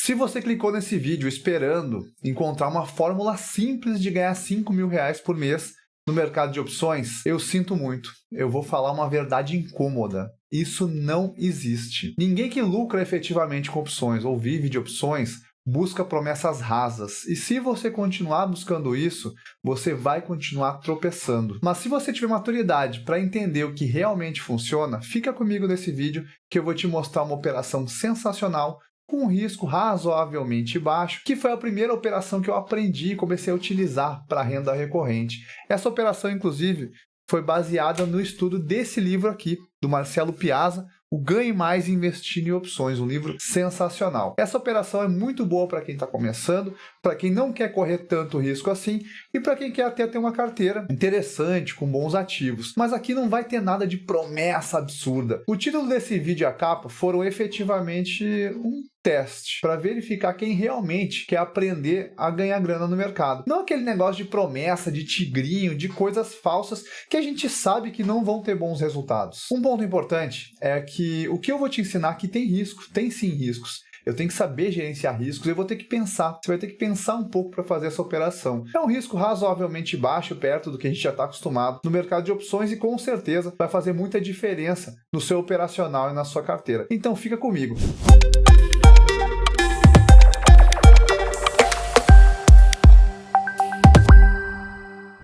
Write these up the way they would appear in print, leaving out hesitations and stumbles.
Se você clicou nesse vídeo esperando encontrar uma fórmula simples de ganhar R$ 5.000 por mês no mercado de opções, eu sinto muito. Eu vou falar uma verdade incômoda. Isso não existe. Ninguém que lucra efetivamente com opções ou vive de opções busca promessas rasas. E se você continuar buscando isso, você vai continuar tropeçando. Mas se você tiver maturidade para entender o que realmente funciona, fica comigo nesse vídeo que eu vou te mostrar uma operação sensacional com um risco razoavelmente baixo, que foi a primeira operação que eu aprendi e comecei a utilizar para renda recorrente. Essa operação, inclusive, foi baseada no estudo desse livro aqui, do Marcelo Piazza, o Ganhe Mais Investindo em Opções, um livro sensacional. Essa operação é muito boa para quem está começando, para quem não quer correr tanto risco assim e para quem quer até ter uma carteira interessante, com bons ativos. Mas aqui não vai ter nada de promessa absurda. O título desse vídeo e a capa foram efetivamente um teste para verificar quem realmente quer aprender a ganhar grana no mercado. Não aquele negócio de promessa, de tigrinho, de coisas falsas que a gente sabe que não vão ter bons resultados. Um ponto importante é que o que eu vou te ensinar aqui tem risco, tem sim riscos. Eu tenho que saber gerenciar riscos, eu vou ter que pensar. Você vai ter que pensar um pouco para fazer essa operação. É um risco razoavelmente baixo, perto do que a gente já está acostumado no mercado de opções e com certeza vai fazer muita diferença no seu operacional e na sua carteira. Então fica comigo.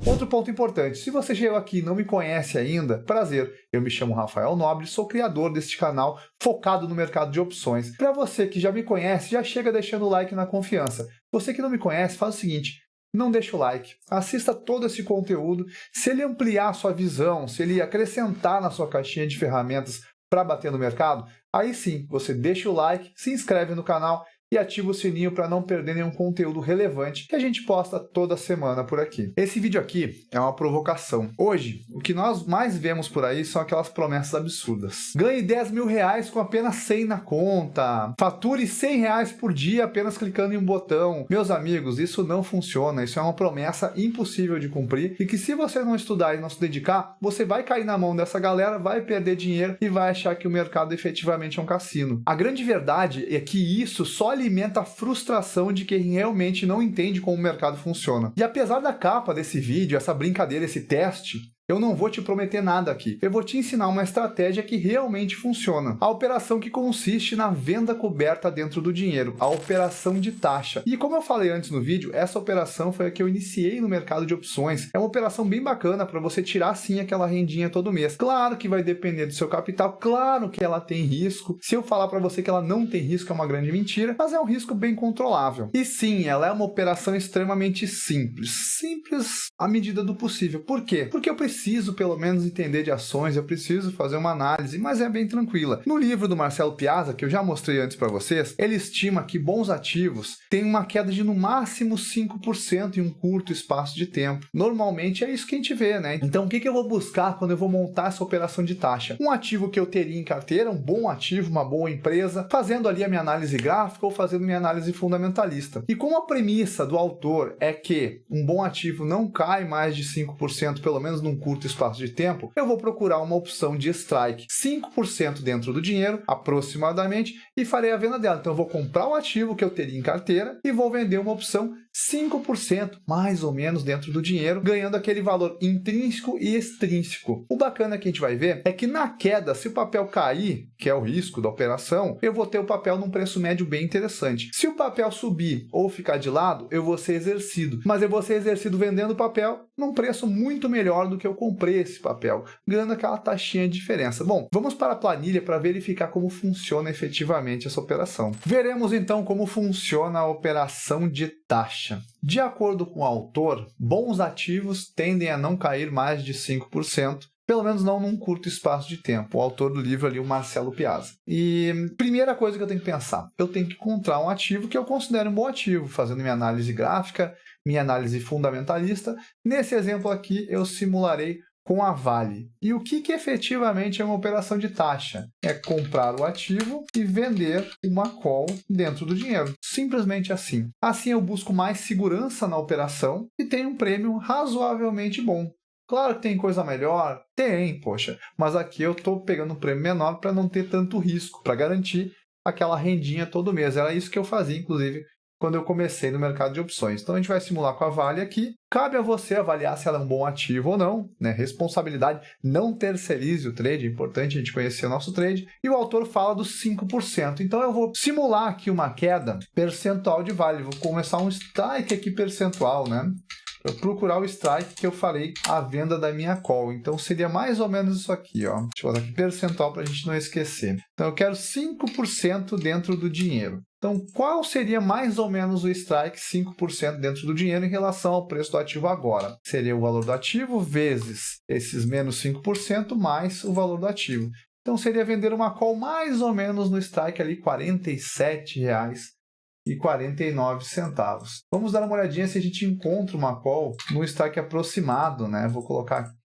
Outro ponto importante, se você chegou aqui e não me conhece ainda, prazer, eu me chamo Rafael Nobre, sou criador deste canal focado no mercado de opções. Para você que já me conhece, já chega deixando o like na confiança. Você que não me conhece, faz o seguinte, não deixa o like, assista todo esse conteúdo, se ele ampliar a sua visão, se ele acrescentar na sua caixinha de ferramentas para bater no mercado, aí sim, você deixa o like, se inscreve no canal e ativa o sininho para não perder nenhum conteúdo relevante que a gente posta toda semana por aqui. Esse vídeo aqui é uma provocação. Hoje, o que nós mais vemos por aí são aquelas promessas absurdas. Ganhe R$ 10.000 com apenas 100 na conta. Fature R$ 100 por dia apenas clicando em um botão. Meus amigos, isso não funciona. Isso é uma promessa impossível de cumprir e que se você não estudar e não se dedicar, você vai cair na mão dessa galera, vai perder dinheiro e vai achar que o mercado efetivamente é um cassino. A grande verdade é que isso só alimenta a frustração de quem realmente não entende como o mercado funciona. E apesar da capa desse vídeo, essa brincadeira, esse teste, eu não vou te prometer nada aqui. Eu vou te ensinar uma estratégia que realmente funciona. A operação que consiste na venda coberta dentro do dinheiro, a operação de taxa. E como eu falei antes no vídeo, essa operação foi a que eu iniciei no mercado de opções. É uma operação bem bacana para você tirar sim aquela rendinha todo mês. Claro que vai depender do seu capital, claro que ela tem risco. Se eu falar para você que ela não tem risco é uma grande mentira, mas é um risco bem controlável. E sim, ela é uma operação extremamente simples. Simples à medida do possível. Por quê? Porque eu preciso pelo menos entender de ações, eu preciso fazer uma análise, mas é bem tranquila. No livro do Marcelo Piazza, que eu já mostrei antes para vocês, ele estima que bons ativos têm uma queda de no máximo 5% em um curto espaço de tempo. Normalmente é isso que a gente vê, né? Então o que eu vou buscar quando eu vou montar essa operação de taxa? Um ativo que eu teria em carteira, um bom ativo, uma boa empresa, fazendo ali a minha análise gráfica ou fazendo minha análise fundamentalista. E como a premissa do autor é que um bom ativo não cai mais de 5%, pelo menos num curto espaço de tempo, eu vou procurar uma opção de strike 5% dentro do dinheiro, aproximadamente, e farei a venda dela. Então eu vou comprar o ativo que eu teria em carteira e vou vender uma opção 5% mais ou menos dentro do dinheiro, ganhando aquele valor intrínseco e extrínseco. O bacana que a gente vai ver é que na queda, se o papel cair, que é o risco da operação, eu vou ter o papel num preço médio bem interessante. Se o papel subir ou ficar de lado, eu vou ser exercido. Mas eu vou ser exercido vendendo o papel num preço muito melhor do que eu comprei esse papel, ganhando aquela taxinha de diferença. Bom, vamos para a planilha para verificar como funciona efetivamente essa operação. Veremos então como funciona a operação de taxa. De acordo com o autor, bons ativos tendem a não cair mais de 5%, pelo menos não num curto espaço de tempo. O autor do livro ali, o Marcelo Piazza. E primeira coisa que eu tenho que pensar, eu tenho que encontrar um ativo que eu considero um bom ativo, fazendo minha análise gráfica, minha análise fundamentalista. Nesse exemplo aqui, eu simularei com a Vale. E o que efetivamente é uma operação de taxa? É comprar o ativo e vender uma call dentro do dinheiro. Simplesmente assim. Assim eu busco mais segurança na operação e tenho um prêmio razoavelmente bom. Claro que tem coisa melhor? Tem, poxa. Mas aqui eu estou pegando um prêmio menor para não ter tanto risco, para garantir aquela rendinha todo mês. Era isso que eu fazia, inclusive, quando eu comecei no mercado de opções. Então, a gente vai simular com a Vale aqui. Cabe a você avaliar se ela é um bom ativo ou não, né? Responsabilidade, não terceirize o trade, é importante a gente conhecer o nosso trade. E o autor fala dos 5%. Então, eu vou simular aqui uma queda percentual de Vale. Vou começar um strike aqui percentual, né? Para procurar o strike que eu farei a venda da minha call. Então, seria mais ou menos isso aqui, ó. Deixa eu botar aqui percentual para a gente não esquecer. Então, eu quero 5% dentro do dinheiro. Então, qual seria mais ou menos o strike 5% dentro do dinheiro em relação ao preço do ativo agora? Seria o valor do ativo vezes esses menos 5% mais o valor do ativo. Então, seria vender uma call mais ou menos no strike ali R$ 47,49. Vamos dar uma olhadinha se a gente encontra uma call no strike aproximado, né? Vou colocar aqui.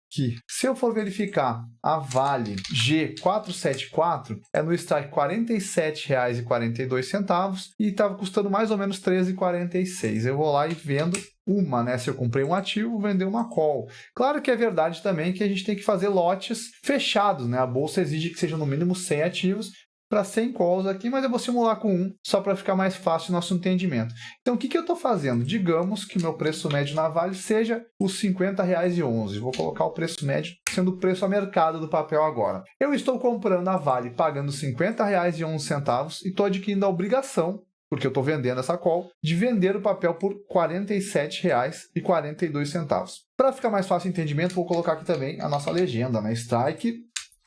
Se eu for verificar a Vale G474, é no strike R$ 47,42 e estava custando mais ou menos R$ 13,46. Eu vou lá e vendo uma, né? Se eu comprei um ativo, vou vender uma call. Claro que é verdade também que a gente tem que fazer lotes fechados, né? A bolsa exige que sejam no mínimo 100 ativos para 100 calls aqui, mas eu vou simular com um, só para ficar mais fácil o nosso entendimento. Então, o que eu estou fazendo? Digamos que o meu preço médio na Vale seja os R$ 50,11. Vou colocar o preço médio sendo o preço a mercado do papel agora. Eu estou comprando a Vale pagando R$ 50,11 e estou adquirindo a obrigação, porque eu estou vendendo essa call, de vender o papel por R$ 47,42. Para ficar mais fácil o entendimento, vou colocar aqui também a nossa legenda, né? Strike,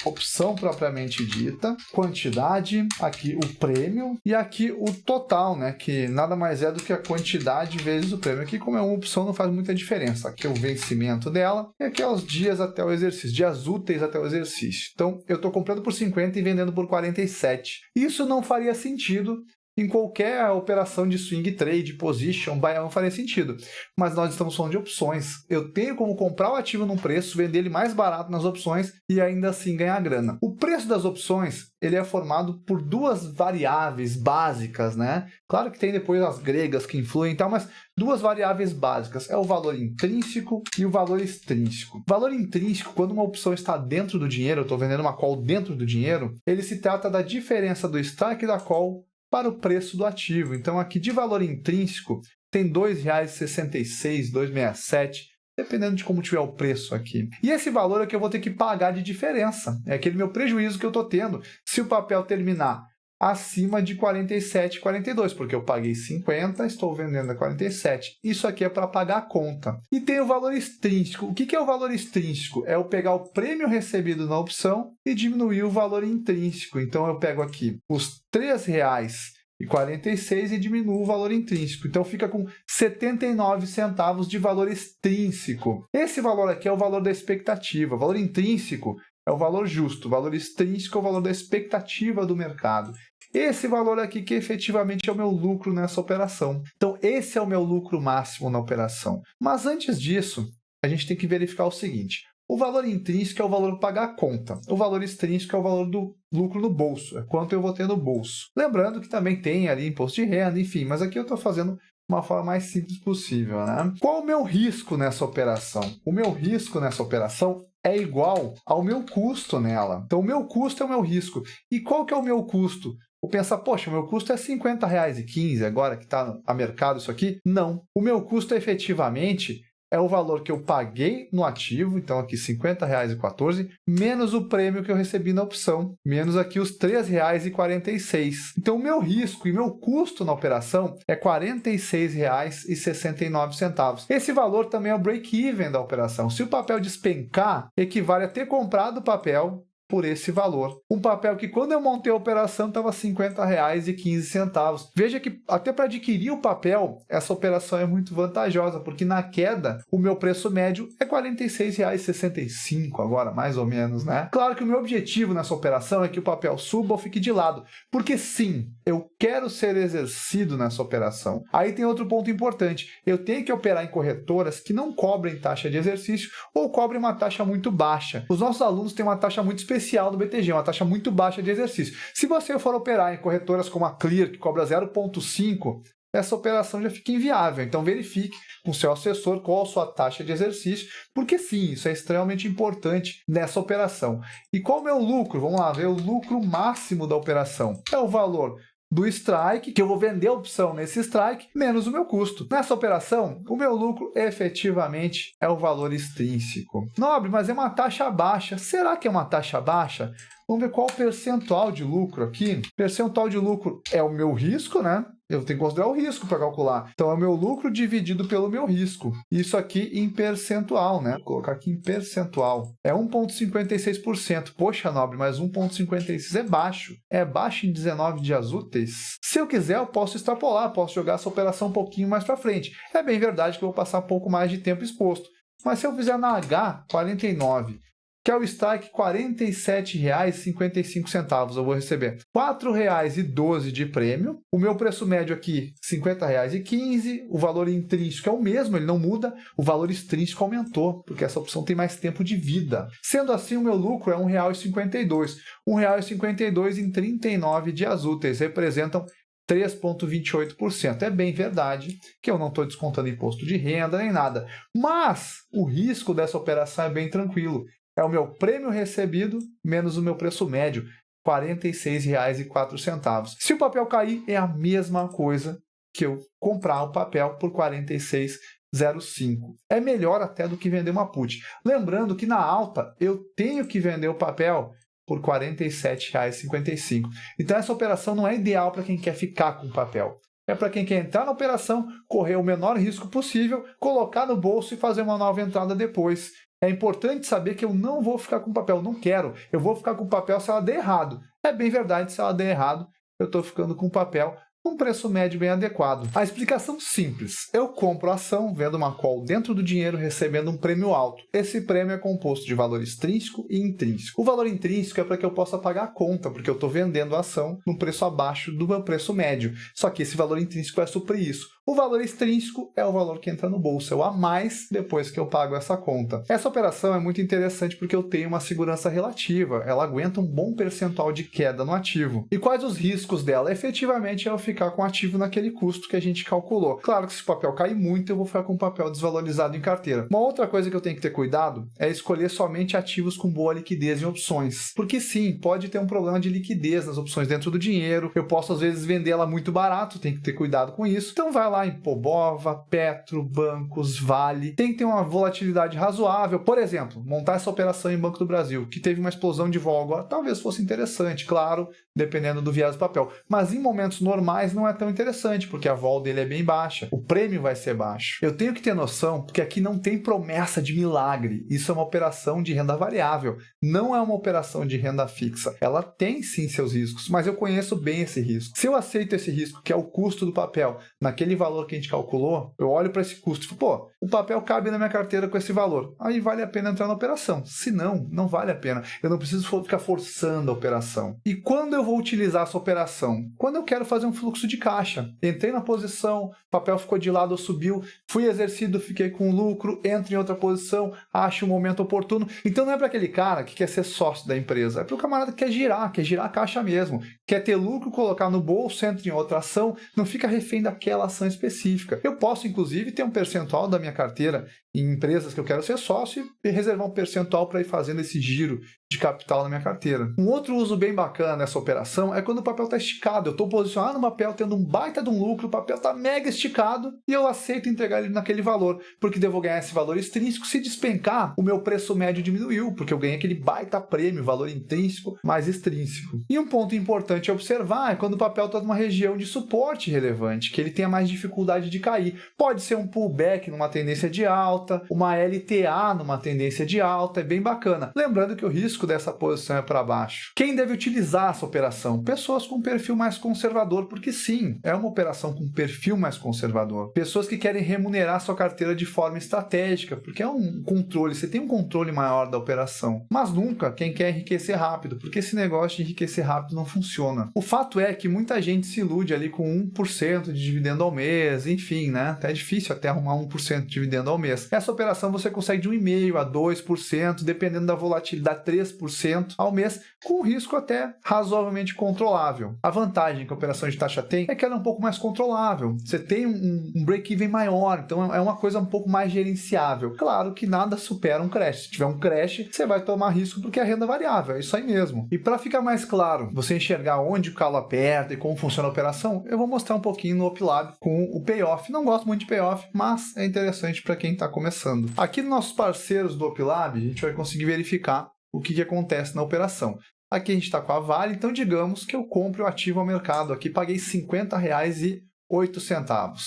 opção propriamente dita, quantidade, aqui o prêmio e aqui o total, né, que nada mais é do que a quantidade vezes o prêmio. Aqui, como é uma opção, não faz muita diferença. Aqui é o vencimento dela e aqui é os dias até o exercício, dias úteis até o exercício. Então, eu estou comprando por 50 e vendendo por 47. Isso não faria sentido em qualquer operação de swing trade, position, buy, não faria sentido. Mas nós estamos falando de opções. Eu tenho como comprar o ativo num preço, vender ele mais barato nas opções e ainda assim ganhar grana. O preço das opções, ele é formado por duas variáveis básicas, né? Claro que tem depois as gregas que influem e tal, mas duas variáveis básicas. É o valor intrínseco e o valor extrínseco. O valor intrínseco, quando uma opção está dentro do dinheiro, eu estou vendendo uma call dentro do dinheiro, ele se trata da diferença do strike da call para o preço do ativo. Então, aqui de valor intrínseco, tem R$ 2,66, R$ 2,67, dependendo de como tiver o preço aqui. E esse valor é que eu vou ter que pagar de diferença. É aquele meu prejuízo que eu estou tendo se o papel terminar acima de 47,42, porque eu paguei 50, estou vendendo a 47. Isso aqui é para pagar a conta. E tem o valor extrínseco. O que é o valor extrínseco? É eu pegar o prêmio recebido na opção e diminuir o valor intrínseco. Então, eu pego aqui os R$ 3,46 e diminuo o valor intrínseco. Então, fica com 79 centavos de valor extrínseco. Esse valor aqui é o valor da expectativa. O valor intrínseco é o valor justo, o valor extrínseco é o valor da expectativa do mercado. Esse valor aqui que efetivamente é o meu lucro nessa operação. Então, esse é o meu lucro máximo na operação. Mas antes disso, a gente tem que verificar o seguinte. O valor intrínseco é o valor para pagar a conta. O valor extrínseco é o valor do lucro no bolso, é quanto eu vou ter no bolso. Lembrando que também tem ali imposto de renda, enfim, mas aqui eu estou fazendo de uma forma mais simples possível, né? Qual o meu risco nessa operação? O meu risco nessa operação é igual ao meu custo nela. Então, o meu custo é o meu risco. E qual que é o meu custo? Vou pensar, poxa, o meu custo é R$ 50,15 agora que está a mercado isso aqui? Não. O meu custo efetivamente é o valor que eu paguei no ativo, então aqui R$ 50,14, menos o prêmio que eu recebi na opção, menos aqui os R$ 3,46. Então, o meu risco e meu custo na operação é R$ 46,69. Esse valor também é o break-even da operação. Se o papel despencar, equivale a ter comprado o papel por esse valor. Um papel que, quando eu montei a operação, estava R$ 50,15. Veja que, até para adquirir o papel, essa operação é muito vantajosa, porque na queda, o meu preço médio é R$ 46,65 agora, mais ou menos, né? Claro que o meu objetivo nessa operação é que o papel suba ou fique de lado, porque sim, eu quero ser exercido nessa operação. Aí tem outro ponto importante. Eu tenho que operar em corretoras que não cobrem taxa de exercício ou cobrem uma taxa muito baixa. Os nossos alunos têm uma taxa muito específica do BTG, uma taxa muito baixa de exercício. Se você for operar em corretoras como a Clear, que cobra 0,5, essa operação já fica inviável. Então, verifique com o seu assessor qual a sua taxa de exercício, porque sim, isso é extremamente importante nessa operação. E qual é o meu lucro? Vamos lá ver o lucro máximo da operação. É o valor do strike, que eu vou vender a opção nesse strike, menos o meu custo. Nessa operação, o meu lucro efetivamente é o valor extrínseco. Nobre, mas é uma taxa baixa. Será que é uma taxa baixa? Vamos ver qual o percentual de lucro aqui. Percentual de lucro é o meu risco, né? Eu tenho que considerar o risco para calcular. Então, é o meu lucro dividido pelo meu risco. Isso aqui em percentual, né? Vou colocar aqui em percentual. É 1,56%. Poxa, Nobre, mas 1,56% é baixo. É baixo em 19 dias úteis. Se eu quiser, eu posso extrapolar, posso jogar essa operação um pouquinho mais para frente. É bem verdade que eu vou passar um pouco mais de tempo exposto. Mas se eu fizer na H49, que é o strike R$ 47,55. Eu vou receber R$ 4,12 de prêmio. O meu preço médio aqui, R$ 50,15. O valor intrínseco é o mesmo, ele não muda. O valor extrínseco aumentou, porque essa opção tem mais tempo de vida. Sendo assim, o meu lucro é R$ 1,52. R$ 1,52 em 39 dias úteis. Representam 3,28%. É bem verdade que eu não estou descontando imposto de renda nem nada. Mas o risco dessa operação é bem tranquilo. É o meu prêmio recebido menos o meu preço médio, R$ 46,04. Se o papel cair, é a mesma coisa que eu comprar o papel por R$ 46,05. É melhor até do que vender uma put. Lembrando que na alta eu tenho que vender o papel por R$ 47,55. Então essa operação não é ideal para quem quer ficar com o papel. É para quem quer entrar na operação, correr o menor risco possível, colocar no bolso e fazer uma nova entrada depois. É importante saber que eu não vou ficar com papel, não quero. Eu vou ficar com papel se ela der errado. É bem verdade, se ela der errado, eu estou ficando com papel um preço médio bem adequado. A explicação simples. Eu compro a ação, vendo uma call dentro do dinheiro, recebendo um prêmio alto. Esse prêmio é composto de valor extrínseco e intrínseco. O valor intrínseco é para que eu possa pagar a conta, porque eu estou vendendo a ação num preço abaixo do meu preço médio. Só que esse valor intrínseco vai suprir isso. O valor extrínseco é o valor que entra no bolso, é o a mais depois que eu pago essa conta. Essa operação é muito interessante porque eu tenho uma segurança relativa, ela aguenta um bom percentual de queda no ativo. E quais os riscos dela? Efetivamente é eu ficar com o ativo naquele custo que a gente calculou. Claro que se o papel cair muito, eu vou ficar com o papel desvalorizado em carteira. Uma outra coisa que eu tenho que ter cuidado é escolher somente ativos com boa liquidez em opções. Porque sim, pode ter um problema de liquidez nas opções dentro do dinheiro, eu posso às vezes vender ela muito barato, tem que ter cuidado com isso. Então vai lá em Pobova, Petro, bancos, Vale. Tem que ter uma volatilidade razoável. Por exemplo, montar essa operação em Banco do Brasil, que teve uma explosão de vol agora, talvez fosse interessante, claro, dependendo do viés do papel. Mas em momentos normais não é tão interessante, porque a vol dele é bem baixa. O prêmio vai ser baixo. Eu tenho que ter noção, porque aqui não tem promessa de milagre. Isso é uma operação de renda variável. Não é uma operação de renda fixa. Ela tem sim seus riscos, mas eu conheço bem esse risco. Se eu aceito esse risco, que é o custo do papel, naquele valor que a gente calculou, eu olho para esse custo e falo, pô, o papel cabe na minha carteira com esse valor. Aí vale a pena entrar na operação. Se não, não vale a pena. Eu não preciso ficar forçando a operação. E quando eu vou utilizar essa operação? Quando eu quero fazer um fluxo de caixa. Entrei na posição, o papel ficou de lado ou subiu, fui exercido, fiquei com lucro, entro em outra posição, acho o momento oportuno. Então não é para aquele cara que quer ser sócio da empresa, é para o camarada que quer girar a caixa mesmo, quer ter lucro, colocar no bolso, entra em outra ação, não fica refém daquela ação específica. Eu posso, inclusive, ter um percentual da minha carteira em empresas que eu quero ser sócio e reservar um percentual para ir fazendo esse giro de capital na minha carteira. Um outro uso bem bacana nessa operação é quando o papel está esticado. Eu estou posicionado no papel, tendo um baita de um lucro, o papel está mega esticado e eu aceito entregar ele naquele valor, porque devo ganhar esse valor extrínseco. Se despencar, o meu preço médio diminuiu, porque eu ganhei aquele baita prêmio, valor intrínseco mais extrínseco. E um ponto importante a observar é quando o papel está numa região de suporte relevante, que ele tenha mais dificuldade de cair. Pode ser um pullback numa tendência de alta, uma LTA numa tendência de alta, é bem bacana. Lembrando que o risco dessa posição é para baixo. Quem deve utilizar essa operação? Pessoas com perfil mais conservador, porque sim, é uma operação com perfil mais conservador. Pessoas que querem remunerar sua carteira de forma estratégica, porque é um controle, você tem um controle maior da operação. Mas nunca quem quer enriquecer rápido, porque esse negócio de enriquecer rápido não funciona. O fato é que muita gente se ilude ali com 1% de dividendo ao mês, enfim, né? É difícil até arrumar 1% de dividendo ao mês. Essa operação você consegue de 1,5% a 2%, dependendo da volatilidade, 3% ao mês, com risco até razoavelmente controlável. A vantagem que a operação de taxa tem é que ela é um pouco mais controlável. Você tem um break-even maior, então é uma coisa um pouco mais gerenciável. Claro que nada supera um crash. Se tiver um crash, você vai tomar risco porque é renda variável, é isso aí mesmo. E para ficar mais claro, você enxergar onde o calo aperta e como funciona a operação, eu vou mostrar um pouquinho no OpLab com o payoff. Não gosto muito de payoff, mas é interessante para quem está começando. Aqui nos nossos parceiros do OpLab, a gente vai conseguir verificar o que acontece na operação. Aqui a gente está com a Vale, então digamos que eu compre o ativo ao mercado. Aqui paguei R$ 50,08.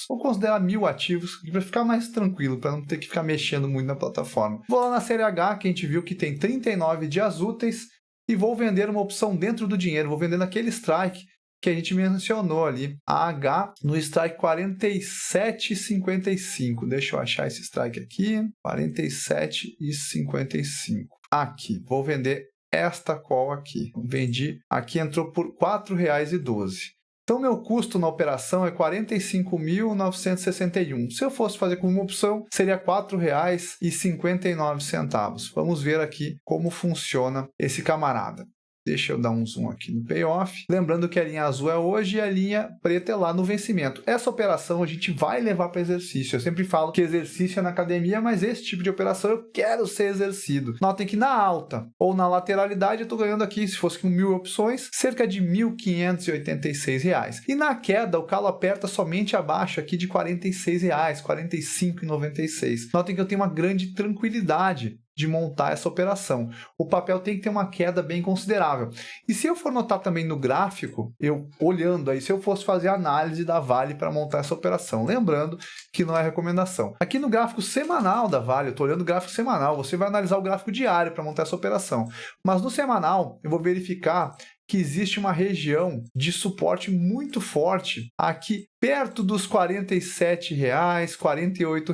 Vou considerar 1.000 ativos para ficar mais tranquilo, para não ter que ficar mexendo muito na plataforma. Vou lá na série H, que a gente viu que tem 39 dias úteis, e vou vender uma opção dentro do dinheiro. Vou vender naquele strike que a gente mencionou ali, a H no strike 47,55. Deixa eu achar esse strike aqui, 47,55. Aqui, vou vender esta call aqui. Vendi, aqui entrou por R$ 4,12. Então, meu custo na operação é R$ 45.961. Se eu fosse fazer com uma opção, seria R$ 4,59. Vamos ver aqui como funciona esse camarada. Deixa eu dar um zoom aqui no payoff. Lembrando que a linha azul é hoje e a linha preta é lá no vencimento. Essa operação a gente vai levar para exercício. Eu sempre falo que exercício é na academia, mas esse tipo de operação eu quero ser exercido. Notem que na alta ou na lateralidade eu estou ganhando aqui, se fosse com 1.000 opções, cerca de R$ 1.586. E na queda o calo aperta somente abaixo aqui de R$ 46, R$ 45,96. Notem que eu tenho uma grande tranquilidade de montar essa operação. O papel tem que ter uma queda bem considerável. E se eu for notar também no gráfico, eu olhando aí, se eu fosse fazer análise da Vale para montar essa operação, lembrando que não é recomendação. Aqui no gráfico semanal da Vale, eu estou olhando o gráfico semanal, você vai analisar o gráfico diário para montar essa operação. Mas no semanal, eu vou verificar que existe uma região de suporte muito forte aqui perto dos R$ 47, R$ 48.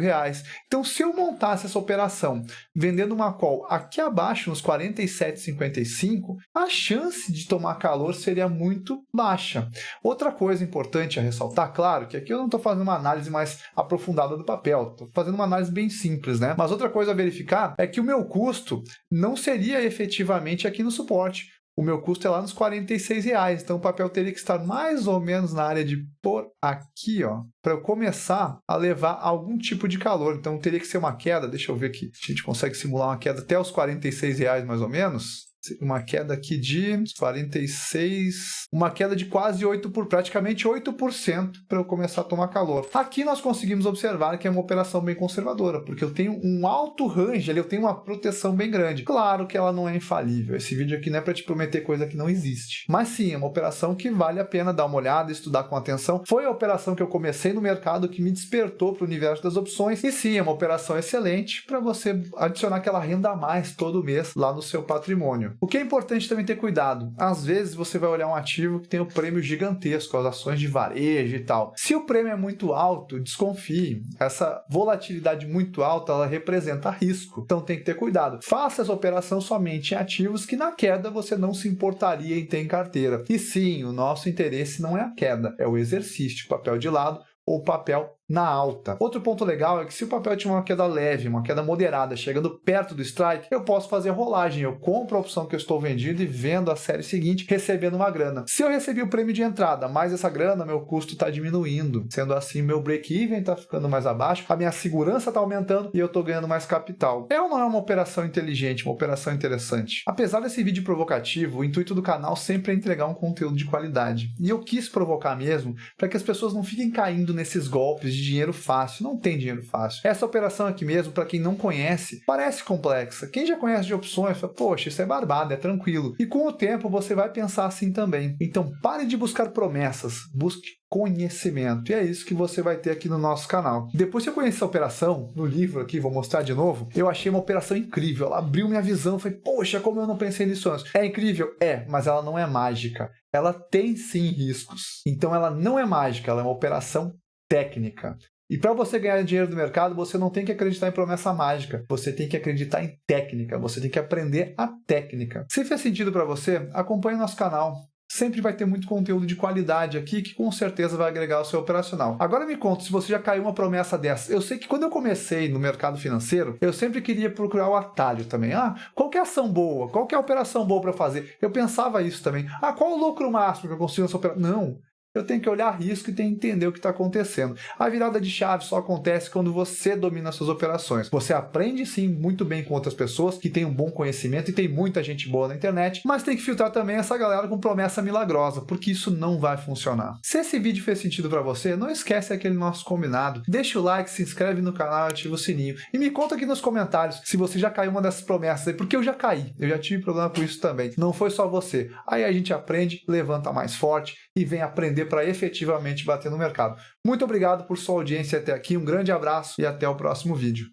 Então, se eu montasse essa operação vendendo uma call aqui abaixo, nos 47,55, a chance de tomar calor seria muito baixa. Outra coisa importante a ressaltar, claro, que aqui eu não estou fazendo uma análise mais aprofundada do papel, estou fazendo uma análise bem simples, né? Mas outra coisa a verificar é que o meu custo não seria efetivamente aqui no suporte. O meu custo é lá nos R$ 46, então o papel teria que estar mais ou menos na área de por aqui, ó, para eu começar a levar algum tipo de calor. Então teria que ser uma queda, deixa eu ver aqui, a gente consegue simular uma queda até os R$ 46 mais ou menos. Uma queda aqui de 46, uma queda de quase praticamente 8% para eu começar a tomar calor. Aqui nós conseguimos observar que é uma operação bem conservadora, porque eu tenho um alto range, eu tenho uma proteção bem grande. Claro que ela não é infalível, esse vídeo aqui não é para te prometer coisa que não existe. Mas sim, é uma operação que vale a pena dar uma olhada, estudar com atenção. Foi a operação que eu comecei no mercado que me despertou para o universo das opções, e sim, é uma operação excelente para você adicionar aquela renda a mais todo mês lá no seu patrimônio. O que é importante também ter cuidado. Às vezes você vai olhar um ativo que tem um prêmio gigantesco, as ações de varejo e tal. Se o prêmio é muito alto, desconfie. Essa volatilidade muito alta, ela representa risco. Então tem que ter cuidado. Faça essa operação somente em ativos que na queda você não se importaria em ter em carteira. E sim, o nosso interesse não é a queda, é o exercício, papel de lado ou papel na alta. Outro ponto legal é que se o papel tiver uma queda leve, uma queda moderada, chegando perto do strike, eu posso fazer rolagem. Eu compro a opção que eu estou vendendo e vendo a série seguinte, recebendo uma grana. Se eu recebi o prêmio de entrada, mais essa grana, meu custo está diminuindo. Sendo assim, meu break-even está ficando mais abaixo, a minha segurança está aumentando e eu estou ganhando mais capital. É ou não é uma operação inteligente, uma operação interessante? Apesar desse vídeo provocativo, o intuito do canal sempre é entregar um conteúdo de qualidade. E eu quis provocar mesmo para que as pessoas não fiquem caindo nesses golpes de dinheiro fácil. Não tem dinheiro fácil. Essa operação aqui mesmo, para quem não conhece, parece complexa. Quem já conhece de opções, fala, poxa, isso é barbado, é tranquilo. E com o tempo você vai pensar assim também. Então pare de buscar promessas, busque conhecimento. E é isso que você vai ter aqui no nosso canal. Depois que eu conheci essa operação, no livro aqui, vou mostrar de novo, eu achei uma operação incrível. Ela abriu minha visão, falei, poxa, como eu não pensei nisso antes. É incrível? É, mas ela não é mágica. Ela tem sim riscos. Então ela não é mágica, ela é uma operação técnica. E para você ganhar dinheiro do mercado, você não tem que acreditar em promessa mágica. Você tem que acreditar em técnica. Você tem que aprender a técnica. Se fez sentido para você, acompanhe o nosso canal. sempre vai ter muito conteúdo de qualidade aqui que com certeza vai agregar ao seu operacional. Agora me conta se você já caiu uma promessa dessa. Eu sei que quando eu comecei no mercado financeiro, eu sempre queria procurar o atalho também. Qual que é a ação boa? Qual que é a operação boa para fazer? Eu pensava isso também. Qual o lucro máximo que eu consigo nessa operação? Não. Eu tenho que olhar risco e tenho que entender o que está acontecendo. A virada de chave só acontece quando você domina suas operações. Você aprende sim muito bem com outras pessoas que têm um bom conhecimento e tem muita gente boa na internet, mas tem que filtrar também essa galera com promessa milagrosa, porque isso não vai funcionar. Se esse vídeo fez sentido para você, não esquece aquele nosso combinado. Deixa o like, se inscreve no canal e ativa o sininho. E me conta aqui nos comentários se você já caiu uma dessas promessas aí, porque eu já caí. Eu já tive problema com isso também. Não foi só você. Aí a gente aprende, levanta mais forte e vem aprender para efetivamente bater no mercado. Muito obrigado por sua audiência até aqui, um grande abraço e até o próximo vídeo.